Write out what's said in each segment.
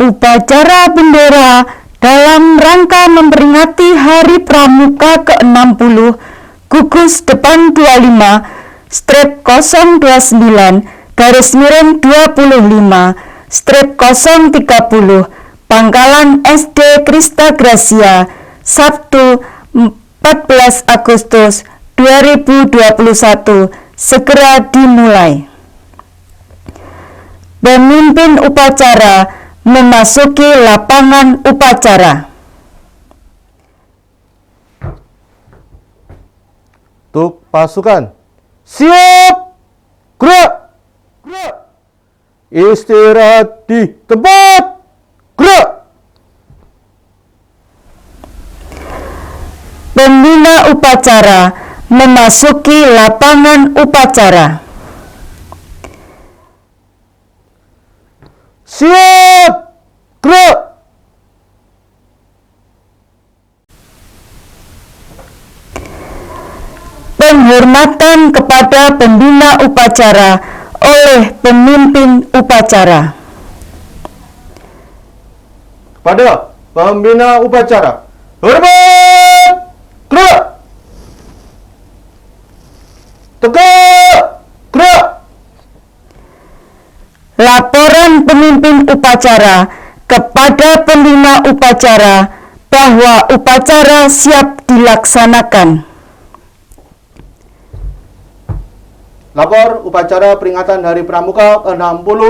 Upacara bendera dalam rangka memperingati Hari Pramuka ke-60 gugus depan 25 strip 029 garis miring 25 strip 030 Pangkalan SD Krista Gracia, Sabtu 14 Agustus 2021 segera dimulai. Pemimpin upacara memasuki lapangan upacara. Untuk pasukan, siap, gerak, gerak. Istirahat di tempat, gerak. Pembina upacara memasuki lapangan upacara. Siap, gerak. Penghormatan kepada pembina upacara oleh pemimpin upacara. Kepada pembina upacara, hormat, gerak. Tegak, gerak. Laporan pemimpin upacara kepada pembina upacara bahwa upacara siap dilaksanakan. Lapor upacara peringatan Hari Pramuka ke-60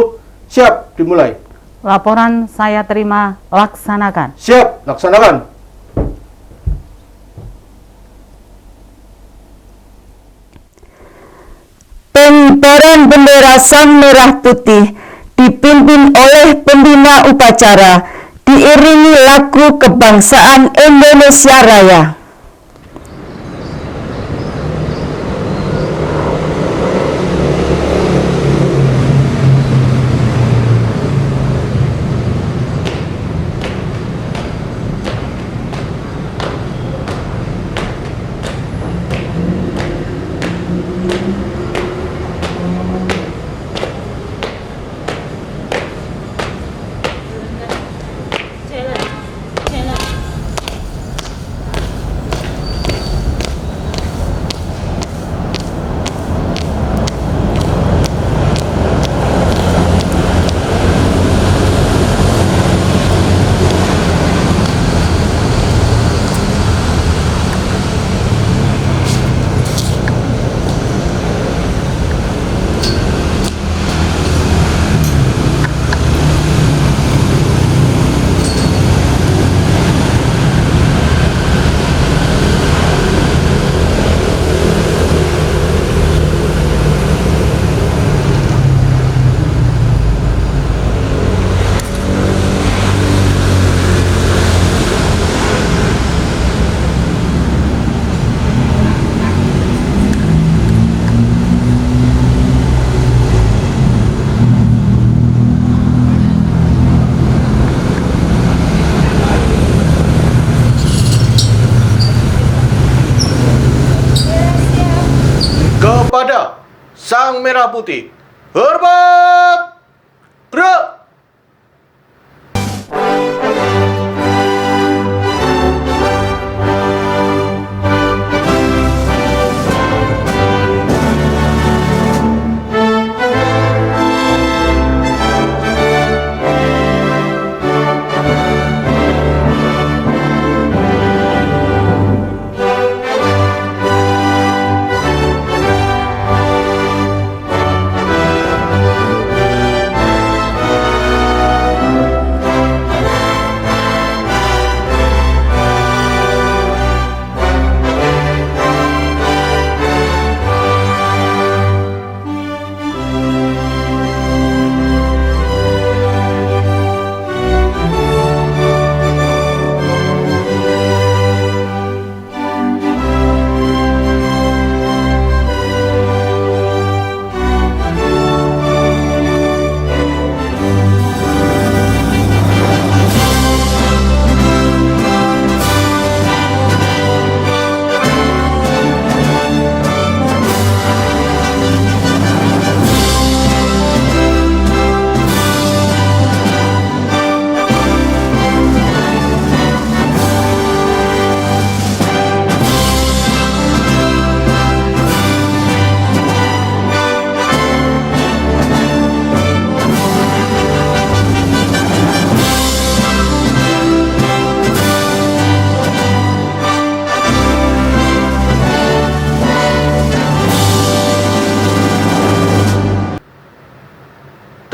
siap dimulai. Laporan saya terima, laksanakan. Siap, laksanakan. Pengibaran bendera Sang Merah Putih dipimpin oleh pembina upacara diiringi lagu kebangsaan Indonesia Raya. Kepada Sang Merah Putih, hormat, gerak.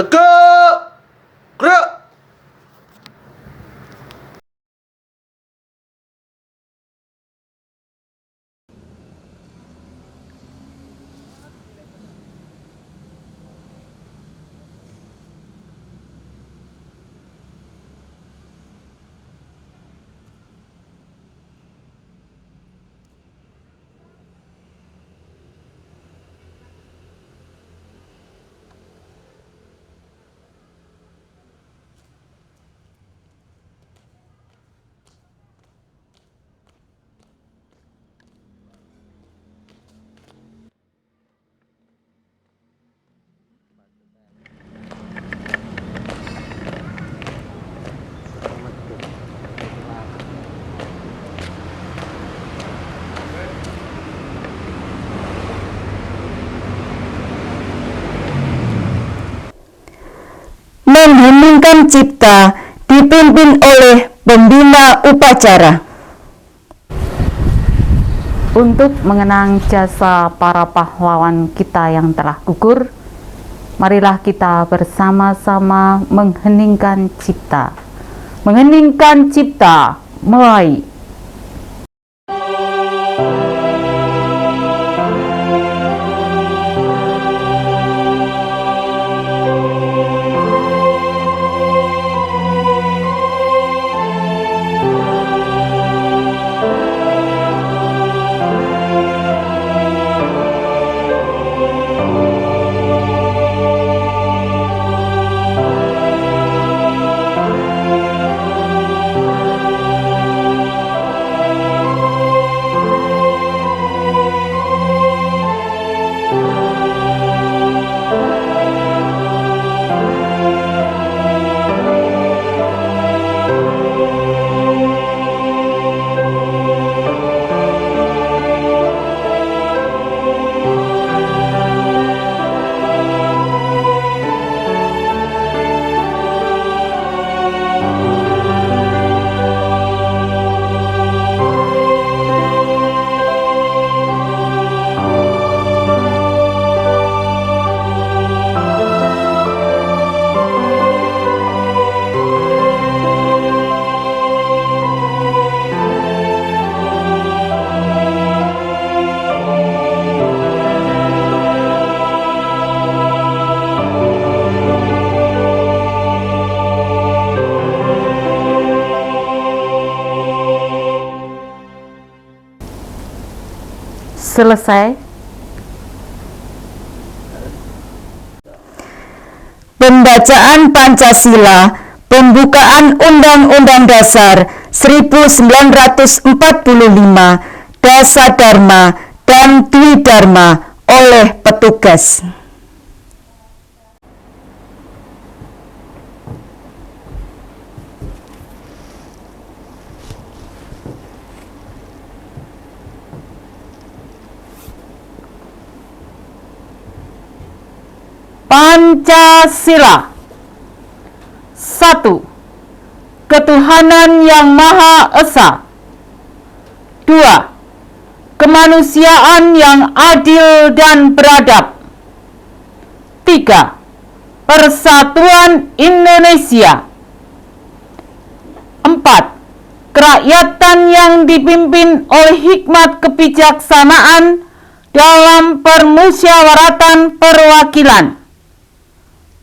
Tegak! Gerak! Mengheningkan cipta dipimpin oleh pembina upacara. Untuk mengenang jasa para pahlawan kita yang telah gugur, marilah kita bersama-sama mengheningkan cipta. Mengheningkan cipta, mulai. Selesai. Pembacaan Pancasila, pembukaan Undang-Undang Dasar 1945, Dasadharma dan Dwidharma oleh petugas. Pancasila. 1. Ketuhanan yang Maha Esa. 2. Kemanusiaan yang adil dan beradab. 3. Persatuan Indonesia. 4. Kerakyatan yang dipimpin oleh hikmat kebijaksanaan dalam permusyawaratan perwakilan.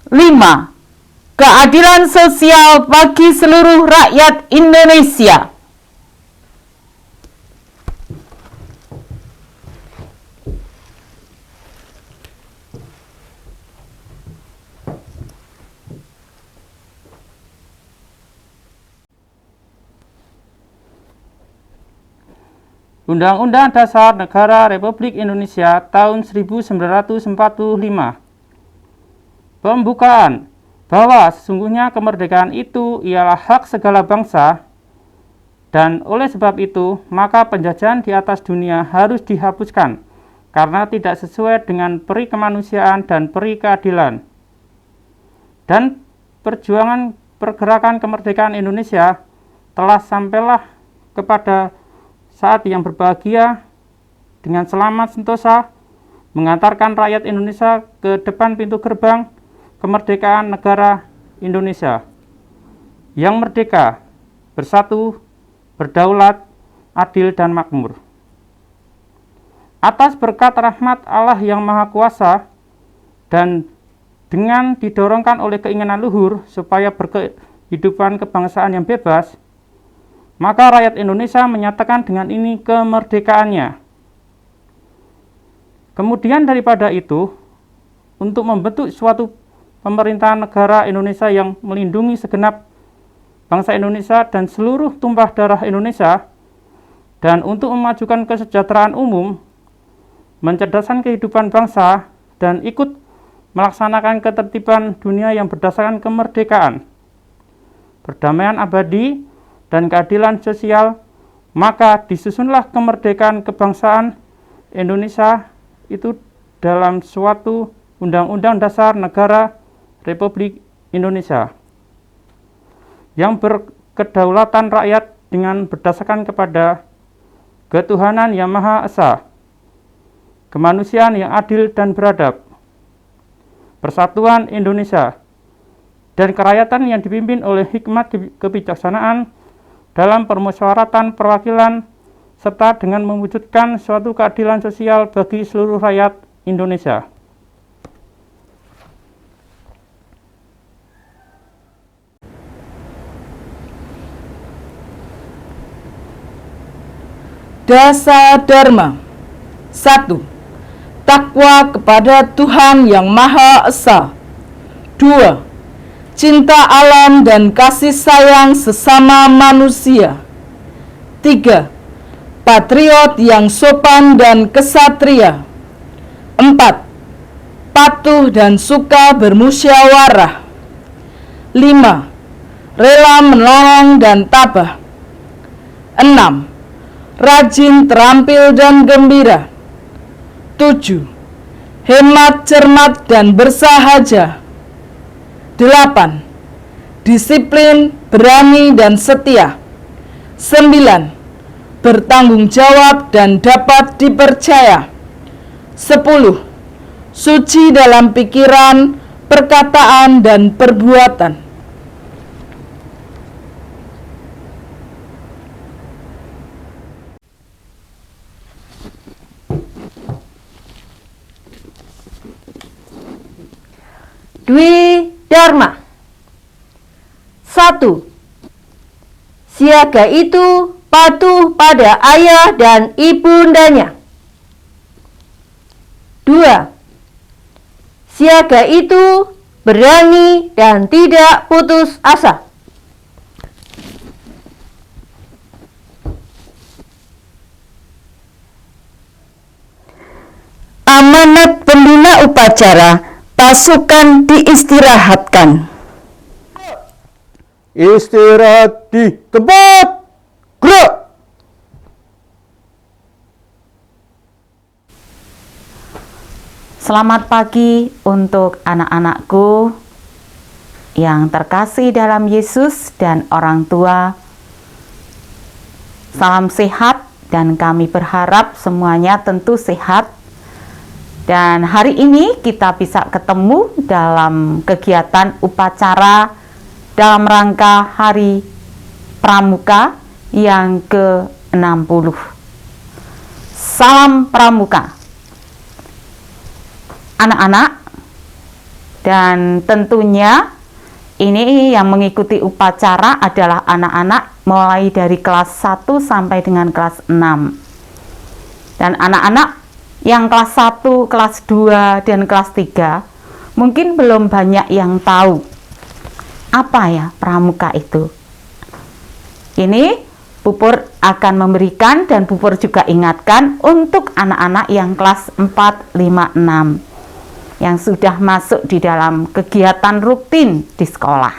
5. Keadilan sosial bagi seluruh rakyat Indonesia. Undang-Undang Dasar Negara Republik Indonesia tahun 1945. Pembukaan bahwa sesungguhnya kemerdekaan itu ialah hak segala bangsa, dan oleh sebab itu maka penjajahan di atas dunia harus dihapuskan karena tidak sesuai dengan peri kemanusiaan dan peri keadilan. Dan perjuangan pergerakan kemerdekaan Indonesia telah sampailah kepada saat yang berbahagia dengan selamat sentosa mengantarkan rakyat Indonesia ke depan pintu gerbang kemerdekaan negara Indonesia yang merdeka, bersatu, berdaulat, adil, dan makmur. Atas berkat rahmat Allah yang Maha Kuasa dan dengan didorongkan oleh keinginan luhur supaya berkehidupan kebangsaan yang bebas, maka rakyat Indonesia menyatakan dengan ini kemerdekaannya. Kemudian daripada itu, untuk membentuk suatu pemerintahan negara Indonesia yang melindungi segenap bangsa Indonesia dan seluruh tumpah darah Indonesia, dan untuk memajukan kesejahteraan umum, mencerdaskan kehidupan bangsa, dan ikut melaksanakan ketertiban dunia yang berdasarkan kemerdekaan, perdamaian abadi, dan keadilan sosial, maka disusunlah kemerdekaan kebangsaan Indonesia itu dalam suatu Undang-Undang Dasar Negara Republik Indonesia yang berkedaulatan rakyat dengan berdasarkan kepada ketuhanan yang Maha Esa, kemanusiaan yang adil dan beradab, persatuan Indonesia, dan kerakyatan yang dipimpin oleh hikmat kebijaksanaan dalam permusyawaratan perwakilan serta dengan mewujudkan suatu keadilan sosial bagi seluruh rakyat Indonesia. Dasar Dharma. 1. Takwa kepada Tuhan yang Maha Esa. 2. Cinta alam dan kasih sayang sesama manusia. 3. Patriot yang sopan dan kesatria. 4. Patuh dan suka bermusyawarah. 5. Rela menolong dan tabah. 6. Rajin, terampil, dan gembira. 7. Hemat, cermat, dan bersahaja. 8. Disiplin, berani, dan setia. 9. Bertanggung jawab dan dapat dipercaya. 10. Suci dalam pikiran, perkataan, dan perbuatan. Dwi Dharma. 1. Siaga itu patuh pada ayah dan ibundanya. 2. Siaga itu berani dan tidak putus asa. 3. Amanat pembina upacara, pasukan diistirahatkan. Istirahat di tempat. Gerak. Selamat pagi untuk anak-anakku yang terkasih dalam Yesus dan orang tua. Salam sehat dan kami berharap semuanya tentu sehat. Dan hari ini kita bisa ketemu dalam kegiatan upacara dalam rangka Hari Pramuka yang ke-60. Salam Pramuka. Anak-anak, dan tentunya ini yang mengikuti upacara adalah anak-anak mulai dari kelas 1 sampai dengan kelas 6. Dan anak-anak yang kelas 1, kelas 2, dan kelas 3 mungkin belum banyak yang tahu apa ya pramuka itu. Ini Pupur akan memberikan dan Pupur juga ingatkan untuk anak-anak yang kelas 4, 5, 6 yang sudah masuk di dalam kegiatan rutin di sekolah.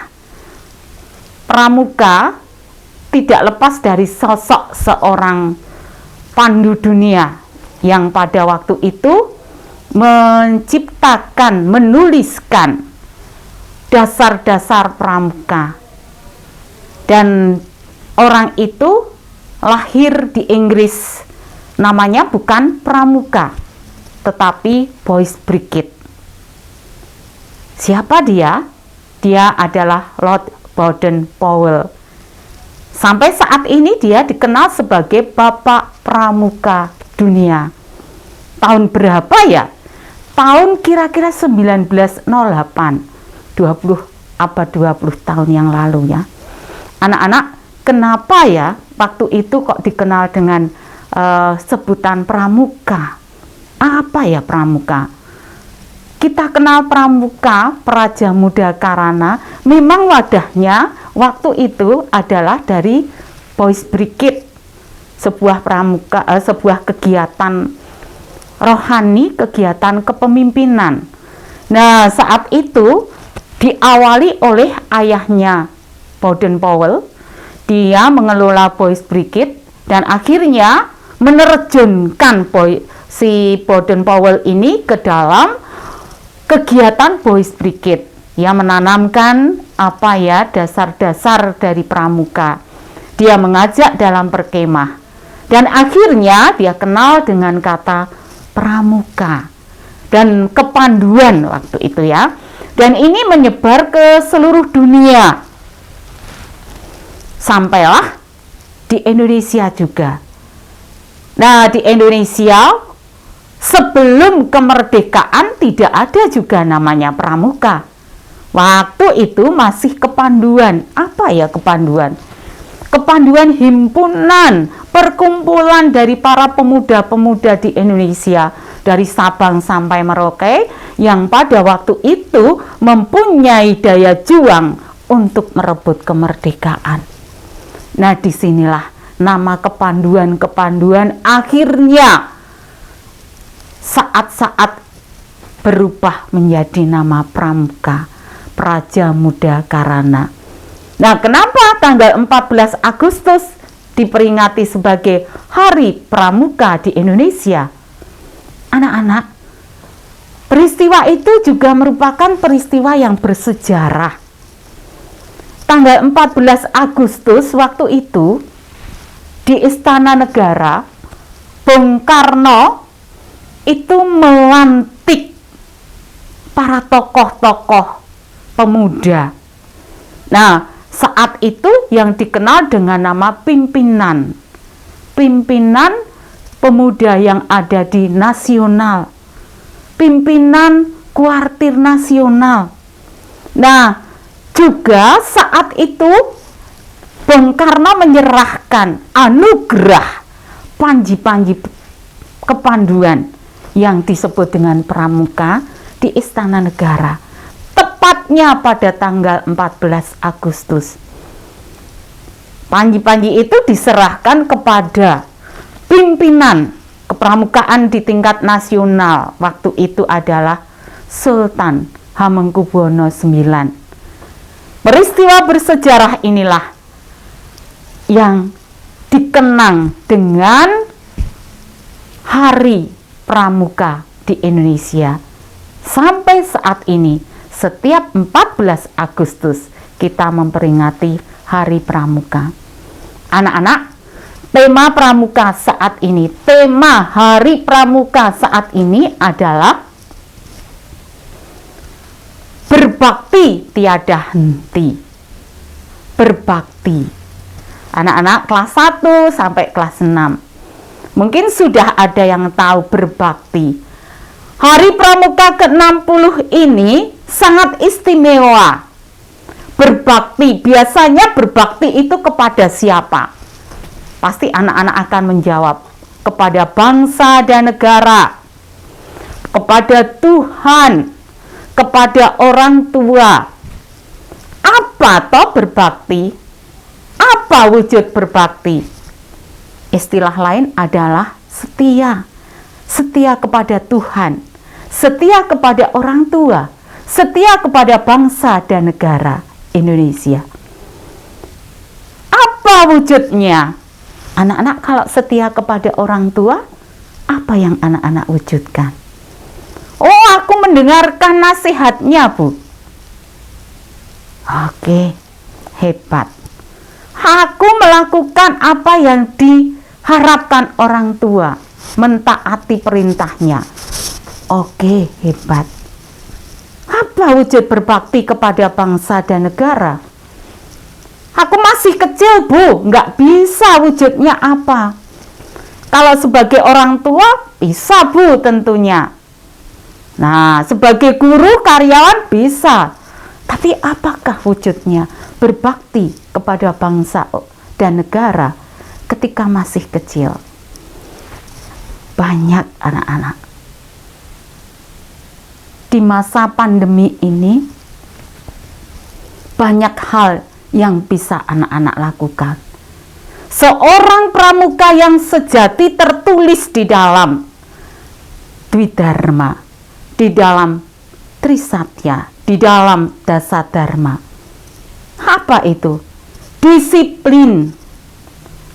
Pramuka tidak lepas dari sosok seorang pandu dunia yang pada waktu itu menciptakan, menuliskan dasar-dasar pramuka. Dan orang itu lahir di Inggris, namanya bukan pramuka, tetapi Boys Brigade. Siapa dia? Dia adalah Lord Baden-Powell. Sampai saat ini dia dikenal sebagai Bapak Pramuka Dunia. Tahun berapa ya? Tahun kira-kira 1908. 20 tahun yang lalu ya. Anak-anak, kenapa ya waktu itu kok dikenal dengan sebutan pramuka? Apa ya pramuka? Kita kenal pramuka, Praja Muda Karana, memang wadahnya waktu itu adalah dari Boys Brigade, sebuah pramuka, sebuah kegiatan rohani, kegiatan kepemimpinan. Nah, saat itu diawali oleh ayahnya Baden-Powell. Dia mengelola Boys Brigade dan akhirnya menerjunkan si Baden-Powell ini ke dalam kegiatan Boys Brigade. Dia menanamkan dasar-dasar dari pramuka. Dia mengajak dalam perkemah dan akhirnya dia kenal dengan kata pramuka dan kepanduan waktu itu ya. Dan ini menyebar ke seluruh dunia. Sampailah di Indonesia juga. Nah, di Indonesia sebelum kemerdekaan tidak ada juga namanya pramuka. Waktu itu masih kepanduan. Apa ya kepanduan? Kepanduan himpunan, perkumpulan dari para pemuda-pemuda di Indonesia, dari Sabang sampai Merauke, yang pada waktu itu mempunyai daya juang untuk merebut kemerdekaan. Nah, disinilah nama kepanduan-kepanduan akhirnya saat-saat berubah menjadi nama pramuka, Praja Muda Karana. Nah, kenapa tanggal 14 Agustus diperingati sebagai Hari Pramuka di Indonesia? Anak-anak, peristiwa itu juga merupakan peristiwa yang bersejarah. Tanggal 14 Agustus waktu itu di Istana Negara, Bung Karno itu melantik para tokoh-tokoh pemuda. Nah, saat itu yang dikenal dengan nama pimpinan pemuda yang ada di nasional, pimpinan kuartir nasional. Nah, juga saat itu Bung Karno menyerahkan anugerah panji-panji kepanduan yang disebut dengan pramuka di Istana Negara, tepatnya pada tanggal 14 Agustus. Panji-panji itu diserahkan kepada pimpinan kepramukaan di tingkat nasional. Waktu itu adalah Sultan Hamengkubuwono IX. Peristiwa bersejarah inilah yang dikenang dengan Hari Pramuka di Indonesia. Sampai saat ini, setiap 14 Agustus kita memperingati Hari Pramuka. Anak-anak, tema pramuka saat ini, tema Hari Pramuka saat ini adalah berbakti tiada henti. Berbakti. Anak-anak kelas 1 sampai kelas 6. Mungkin sudah ada yang tahu berbakti. Hari Pramuka ke-60 ini sangat istimewa. Berbakti, biasanya berbakti itu kepada siapa? Pasti anak-anak akan menjawab, kepada bangsa dan negara, kepada Tuhan, kepada orang tua. Apa toh berbakti? Apa wujud berbakti? Istilah lain adalah setia. Setia kepada Tuhan, setia kepada orang tua, setia kepada bangsa dan negara Indonesia. Apa wujudnya? Anak-anak kalau setia kepada orang tua, apa yang anak-anak wujudkan? Oh, aku mendengarkan nasihatnya, Bu. Oke, hebat. Aku melakukan apa yang diharapkan orang tua, mentaati perintahnya. Oke, hebat. Apa wujud berbakti kepada bangsa dan negara? Aku masih kecil, Bu, nggak bisa wujudnya apa. Kalau sebagai orang tua, bisa, Bu, tentunya. Nah, sebagai guru, karyawan, bisa. Tapi apakah wujudnya berbakti kepada bangsa dan negara ketika masih kecil? Banyak anak-anak. Di masa pandemi ini, banyak hal yang bisa anak-anak lakukan. Seorang pramuka yang sejati tertulis di dalam Dwidharma, di dalam Trisatya, di dalam Dasadharma. Apa itu? Disiplin.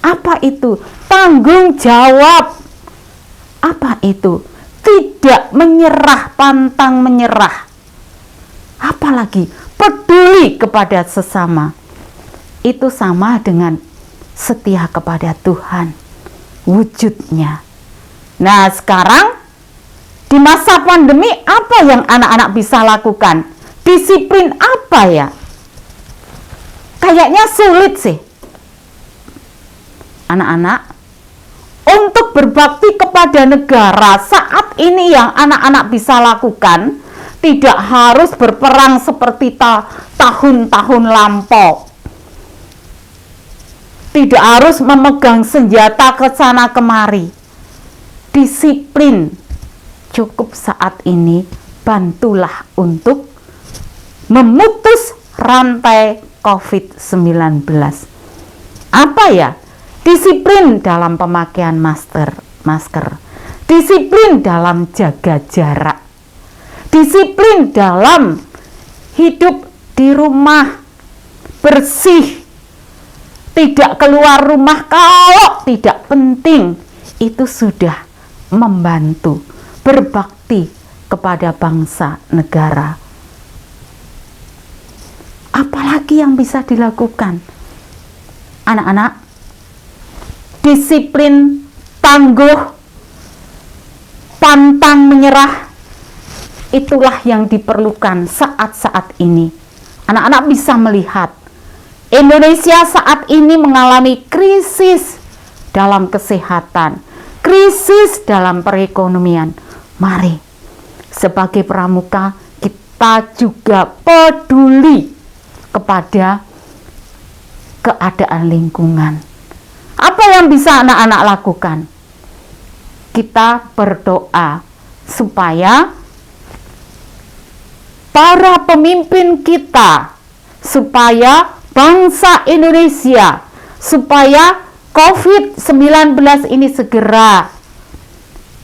Apa itu? Tanggung jawab. Apa itu? Tidak menyerah, pantang menyerah. Apalagi peduli kepada sesama. Itu sama dengan setia kepada Tuhan, wujudnya. Nah, sekarang di masa pandemi, apa yang anak-anak bisa lakukan? Disiplin apa ya? Kayaknya sulit sih. Anak-anak, untuk berbakti kepada negara saat ini yang anak-anak bisa lakukan, tidak harus berperang seperti tahun-tahun lampau. Tidak harus memegang senjata ke sana kemari. Disiplin. Cukup saat ini, bantulah untuk memutus rantai COVID-19. Apa ya? Disiplin dalam pemakaian masker. Disiplin dalam jaga jarak. Disiplin dalam hidup di rumah, bersih, tidak keluar rumah kalau tidak penting. Itu sudah membantu berbakti kepada bangsa negara. Apalagi yang bisa dilakukan? Anak-anak, disiplin, tangguh, pantang menyerah, itulah yang diperlukan saat-saat ini. Anak-anak bisa melihat Indonesia saat ini mengalami krisis dalam kesehatan, krisis dalam perekonomian. Mari, sebagai pramuka, kita juga peduli kepada keadaan lingkungan. Apa yang bisa anak-anak lakukan? Kita berdoa supaya para pemimpin kita, supaya bangsa Indonesia, supaya COVID-19 ini segera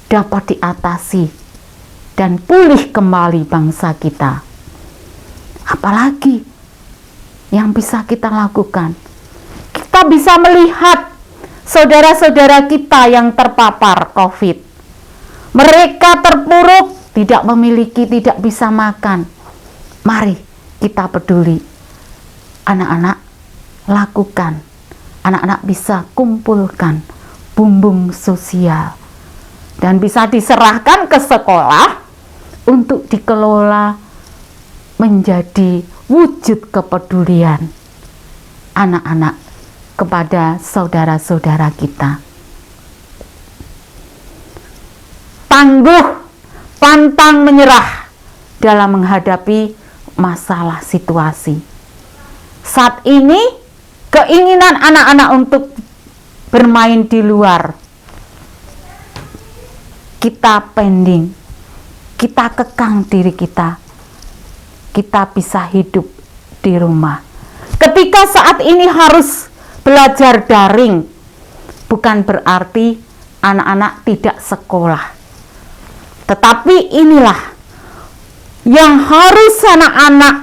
dapat diatasi dan pulih kembali bangsa kita. Apalagi yang bisa kita lakukan? Kita bisa melihat saudara-saudara kita yang terpapar COVID. Mereka terpuruk, tidak memiliki, tidak bisa makan. Mari kita peduli. Anak-anak, lakukan. Anak-anak bisa kumpulkan bumbung sosial dan bisa diserahkan ke sekolah untuk dikelola menjadi wujud kepedulian anak-anak kepada saudara-saudara kita. Tangguh, pantang menyerah dalam menghadapi masalah situasi. Saat ini keinginan anak-anak untuk bermain di luar kita pending, kita kekang diri kita bisa hidup di rumah. Ketika saat ini harus belajar daring, bukan berarti anak-anak tidak sekolah, tetapi inilah yang harus anak-anak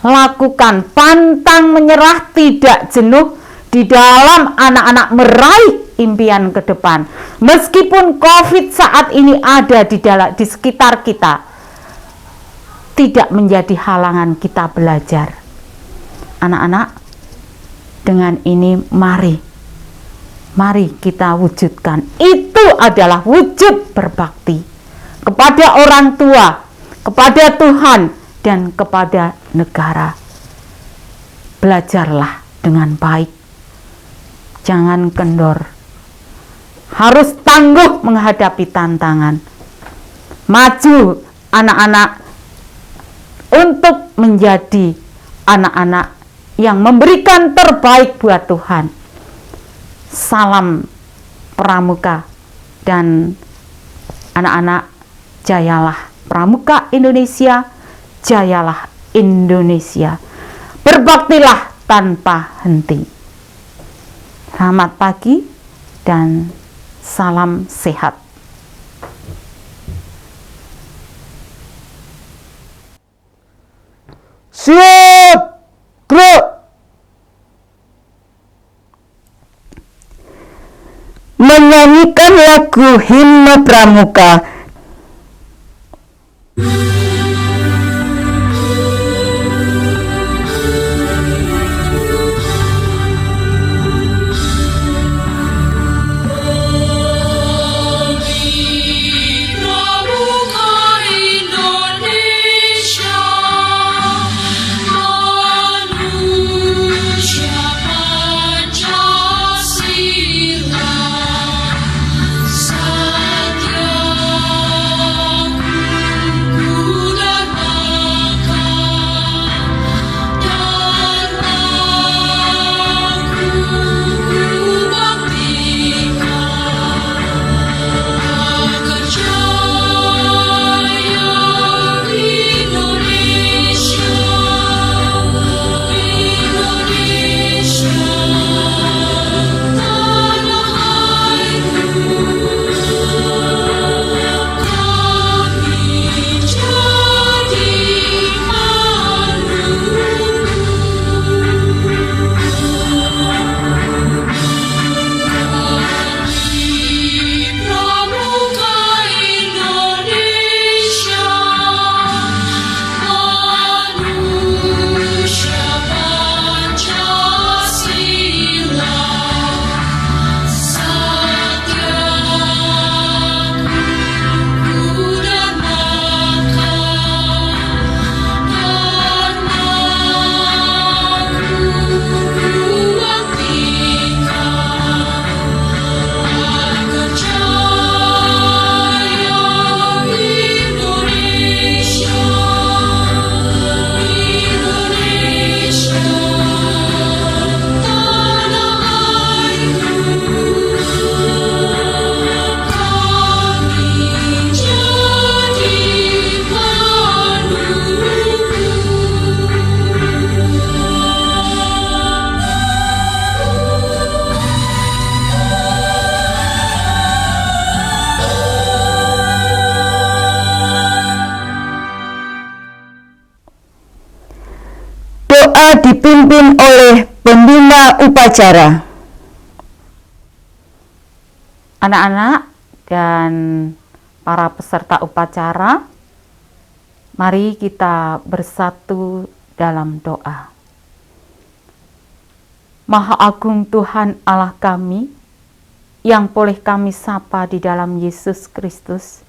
lakukan, pantang menyerah, tidak jenuh di dalam anak-anak meraih impian ke depan. Meskipun COVID saat ini ada di sekitar kita, tidak menjadi halangan kita belajar. Anak-anak, dengan ini mari kita wujudkan. Itu adalah wujud berbakti kepada orang tua, kepada Tuhan, dan kepada negara. Belajarlah dengan baik, jangan kendor, harus tangguh menghadapi tantangan. Maju anak-anak untuk menjadi anak-anak yang memberikan terbaik buat Tuhan. Salam Pramuka dan anak-anak, jayalah Pramuka Indonesia, jayalah Indonesia. Berbaktilah tanpa henti. Selamat pagi dan salam sehat. Siap, gerak. Menyanyikan lagu himne Pramuka. Doa dipimpin oleh pembina upacara. Anak-anak dan para peserta upacara, mari kita bersatu dalam doa. Maha Agung Tuhan Allah kami, yang boleh kami sapa di dalam Yesus Kristus,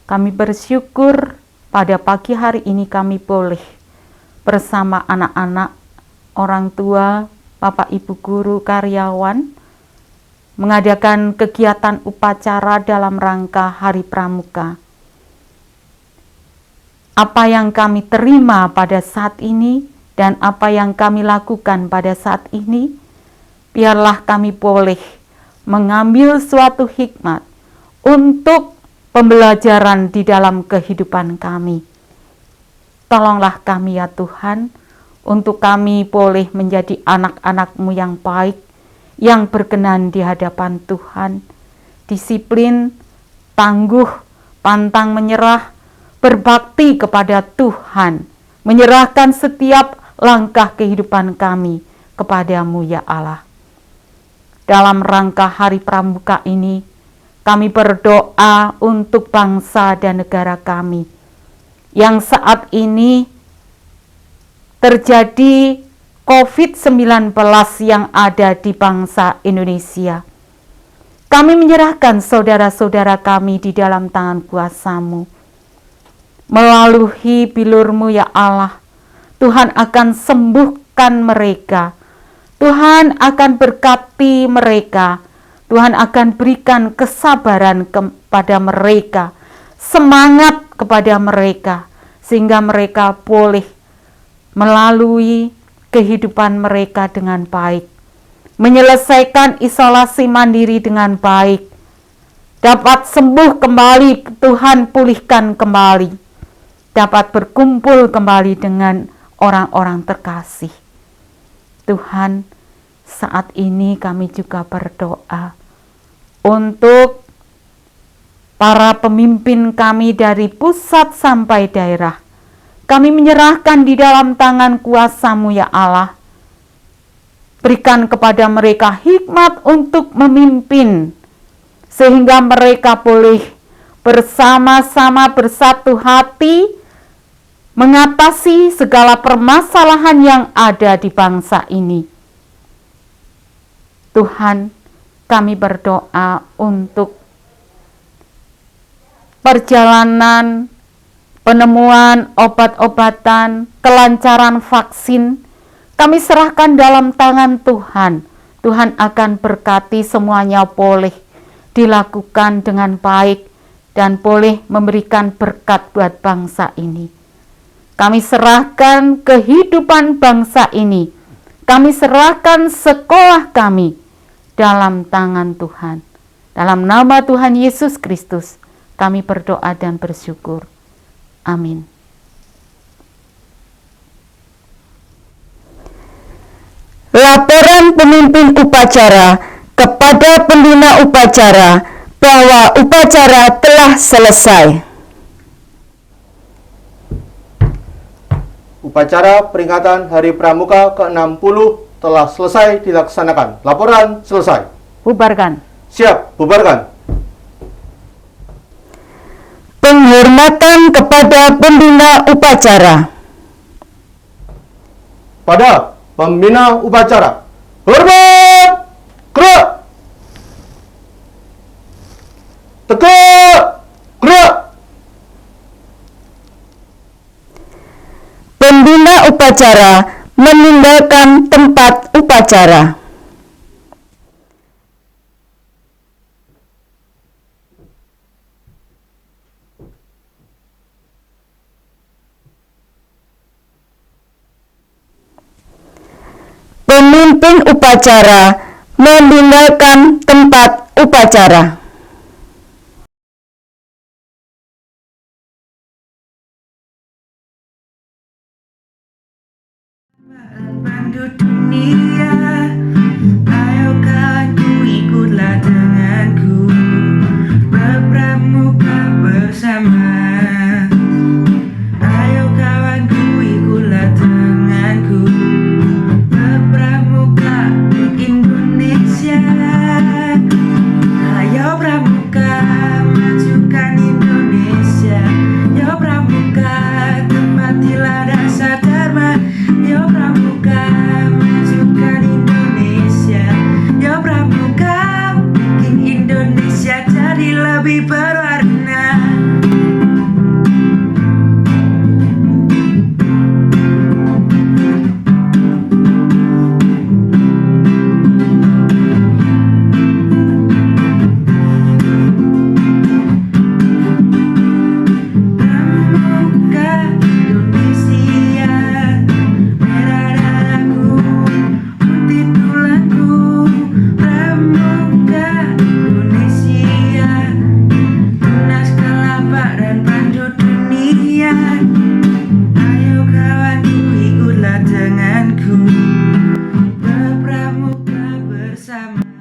kami bersyukur pada pagi hari ini kami boleh bersama anak-anak, orang tua, Bapak Ibu guru, karyawan, mengadakan kegiatan upacara dalam rangka Hari Pramuka. Apa yang kami terima pada saat ini dan apa yang kami lakukan pada saat ini, biarlah kami boleh mengambil suatu hikmat untuk pembelajaran di dalam kehidupan kami. Tolonglah kami ya Tuhan, untuk kami boleh menjadi anak-anak-Mu yang baik, yang berkenan di hadapan Tuhan, disiplin, tangguh, pantang menyerah, berbakti kepada Tuhan, menyerahkan setiap langkah kehidupan kami kepada-Mu ya Allah. Dalam rangka Hari Pramuka ini, kami berdoa untuk bangsa dan negara kami, yang saat ini terjadi COVID-19 yang ada di bangsa Indonesia. Kami menyerahkan saudara-saudara kami di dalam tangan kuasa-Mu. melalui bilur-Mu ya Allah. Tuhan akan sembuhkan mereka. Tuhan akan berkati mereka. Tuhan akan berikan kesabaran kepada mereka, semangat kepada mereka, sehingga mereka boleh melalui kehidupan mereka dengan baik, menyelesaikan isolasi mandiri dengan baik, dapat sembuh kembali, Tuhan pulihkan kembali, dapat berkumpul kembali dengan orang-orang terkasih. Tuhan, saat ini kami juga berdoa untuk para pemimpin kami dari pusat sampai daerah. Kami menyerahkan di dalam tangan kuasa-Mu ya Allah. Berikan kepada mereka hikmat untuk memimpin, sehingga mereka boleh bersama-sama bersatu hati mengatasi segala permasalahan yang ada di bangsa ini. Tuhan, kami berdoa untuk perjalanan, penemuan obat-obatan, kelancaran vaksin. Kami serahkan dalam tangan Tuhan. Tuhan akan berkati semuanya boleh dilakukan dengan baik dan boleh memberikan berkat buat bangsa ini. Kami serahkan kehidupan bangsa ini. Kami serahkan sekolah kami dalam tangan Tuhan. Dalam nama Tuhan Yesus Kristus, kami berdoa dan bersyukur. Amin. Laporan pemimpin upacara kepada pembina upacara bahwa upacara telah selesai. Upacara peringatan Hari Pramuka ke-60 telah selesai dilaksanakan. Laporan selesai. Bubarkan. Siap, bubarkan. Penghormatan kepada pembina upacara. Pada pembina upacara. Hormat! Gerak! Tegak! Gerak! Pembina upacara meninggalkan tempat upacara. Pemimpin upacara meninggalkan tempat upacara. Pandu dunia, ayo kawanku ikutlah denganku, berpramuka bersama. Ayo kawanku ikutlah denganku, berpramuka Indonesia. Ayo pramuka, majukan Indonesia. Yo pramuka, tempatilah dasar dharma. Yo pramuka, majukan Indonesia. Yo pramuka, bikin Indonesia jadi lebih berwarna. Pramuka Indonesia, merah darahku, putih tulangku. Pramuka Indonesia, tunas kelapa dan pandu dunia. Ayo kawanku ikutlah denganku, berpramuka bersama.